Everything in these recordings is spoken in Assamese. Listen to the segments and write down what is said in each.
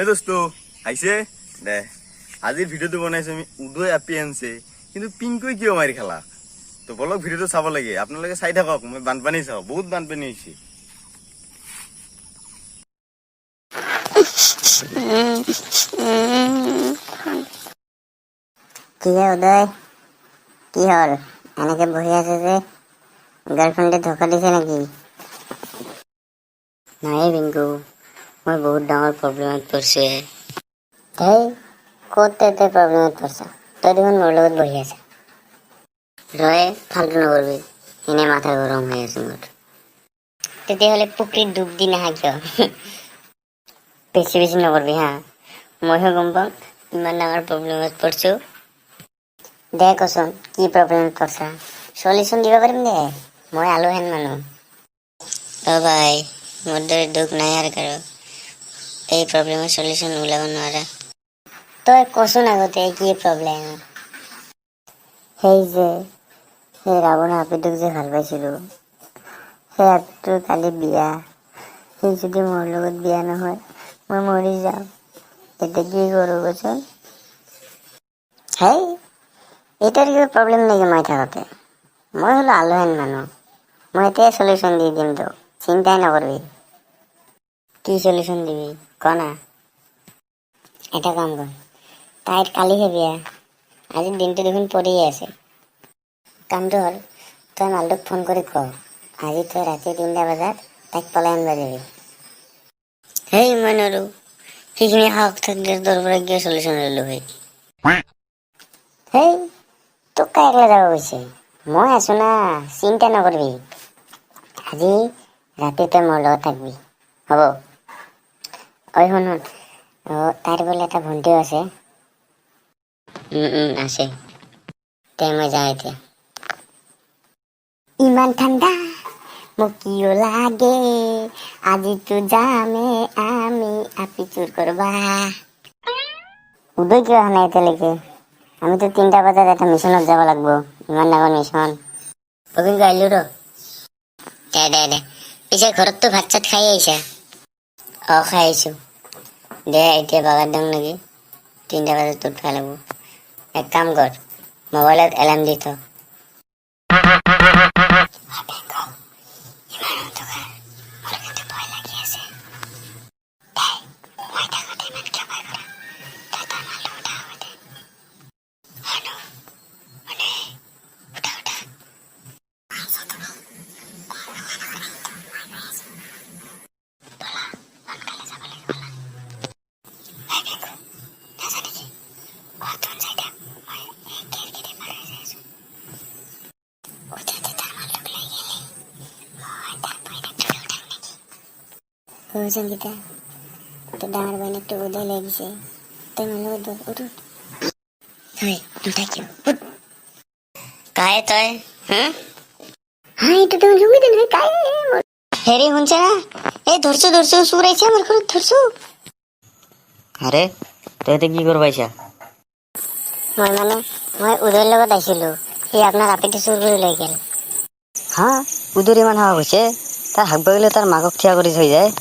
দোস্ত আইছে দে আজিৰ ভিডিঅ'টো বনাইছো আমি উদয় আপি আনছে কিন্তু পিংকুই কিয় মাৰি খেলা তো বলক ভিডিঅ'টো চাব লাগে আপোনালোকে চাই থাকক মই বানপানী চাওঁ বহুত বানপানী হৈছে কি উদয় কি হল এনেকে বহি আছে যে গার্লফ্রেন্ডে ধোকা দিছে নাকি নাই পিংকু মই বহুত ডাঙৰ প্ৰব্লেমত পৰিছে তাই ক'ত তাই প্ৰব্লেমত পৰিছা তই দেখোন মোৰ লগত বহি আছা ৰয় ফাল্টু নকৰিবি এনে মাথা গৰম হৈ আছে মোৰ তেতিয়াহ'লে পুখুৰীত ডুব দি নাহা কিয় বেছি বেছি নকৰিবি হা মইহে গম পাম ইমান ডাঙৰ প্ৰব্লেমত পৰিছো দে কচোন কি প্ৰব্লেমত পৰিছা সলিউশ্যন দিব পাৰিম দে মই আলুহেন মানুহ অ ভাই মোৰ দৰে দুখ নাই আৰু কাৰো এই প্ৰব্লেমৰ সলিউশ্যন ওলাব নোৱাৰা তই কচোন আগতে কি প্ৰব্লেম সেই ৰাৱণৰ আপিটোক যে ভাল পাইছিলো সেই আপিটোৰ কালি বিয়া সি যদি মোৰ লগত বিয়া নহয় মই মৰি যাম এতিয়া কি কৰো কচোন হেই এটাৰ কিবা প্ৰব্লেম নেকি মই থাকোঁতে মই হলো আলুহেন মানুহ মই এতিয়াই সলিউশ্যন দি দিম তোক চিন্তাই নকৰিবি কি সলিউশ্যন দিবি ক না এটা কাম কৰ তাইৰ কালিহে বিয়া আজিৰ দিনটো দেখোন পৰিয়ে আছে কামটো হ'ল তই মালটোক ফোন কৰি ক আজি তই ৰাতি 3টা বজাত তাইক পলাই আনিব যাবি হেই মই নোৱাৰো সেইখিনি সাহস থাকিলে তোৰ পৰা কিয় সলিউশ্যন ল'লো হয় হেই তোক কাই একলা যাব কৈছে মই আছো না চিন্তা নকৰিবি আজি ৰাতি তই মোৰ লগত থাকবি হ'ব ঐ শুন তাইৰ বোলে এটা ভণ্টিও আছে আছে তে মই যাওঁ এতিয়া ইমান ঠাণ্ডা মোক কিয় লাগে আজিতো যামে আমি আপি চুৰ কৰবা উদয় কিয় অহা নাই এতিয়ালৈকে আমিতো 3টা বজাত এটা মিছনত যাব লাগিব ইমান ডাঙৰ মিছন কিন্তু আহিলো ৰ দে পিছে ঘৰততো ভাত চাত খাই আহিছা খাই আহিছো দে এতিয়া বাগাৰ দাম নেকি 3টা বজাত উঠবা লাগিব এক কাম কৰ মোবাইলত এলাৰ্ম দি থ সংগীতা তো ডাঙৰ বইনকটো উদয় লৈ গৈছে তই মোৰ লগত উঠ কাই তই এইটো তুমি জুমি দিন কাই হেৰি শুনছে না এই ধৰছো চুৰ আহিছে আমাৰ ঘৰত ধৰছো আৰে তই কি কৰবা আইছা মই উদয়ৰ লগত আহিছিলো সি আপোনাৰ আপিটো চুৰ কৰি লৈ গেল হা উদুৰ ইমান সাহস হৈছে তাৰ হাক বাগিলে তাৰ মাকক থিয়া কৰি থৈ যায়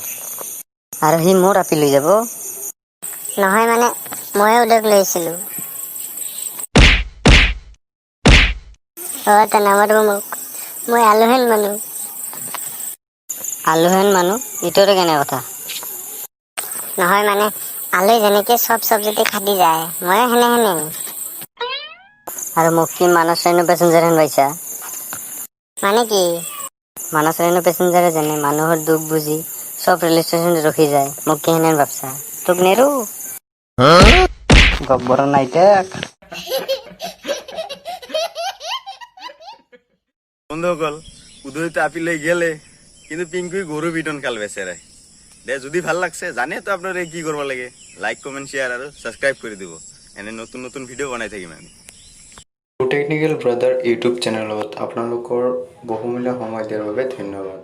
আৰু সি মোৰ আপি লৈ যাব নহয় ময়ে উদয়ক লৈ আহিছিলো তই নামাৰিব মোক মই আলুহেন মানুহ আলুহেন মানুহ ইটোৰে কেনে কথা নহয় আলু যেনেকে চব চব্জিতে খাটি যায় ময়ো সেনে আৰু মোক কি মানস ট্ৰেইনৰ পেচেঞ্জাৰ হেন পাইছা কি মানস ট্ৰেইনৰ পেচেঞ্জাৰে যেনে মানুহৰ দুখ বুজি চব ৰেল ষ্টেচন ৰখি যায় মোক কি হেনেন ভাবছা তোক নেৰো গব্বৰ নাইতেক বন্ধুসকল উদয়তো আপি লৈ গেলে কিন্তু পিংকুই গৰু বিটন খাল বেচেৰাই দে যদি ভাল লাগছে জানে তো আপনারা কি করব লাগে লাইক কমেন্ট শেয়ার আর সাবস্ক্রাইব করে দিব এনে নতুন নতুন ভিডিও বনাই থাকিম আমি টেকনিকেল ব্ৰাদাৰ ইউটিউব চেনেলত আপোনালোকৰ বহুমূলীয়া সময় দিয়াৰ বাবে ধন্যবাদ।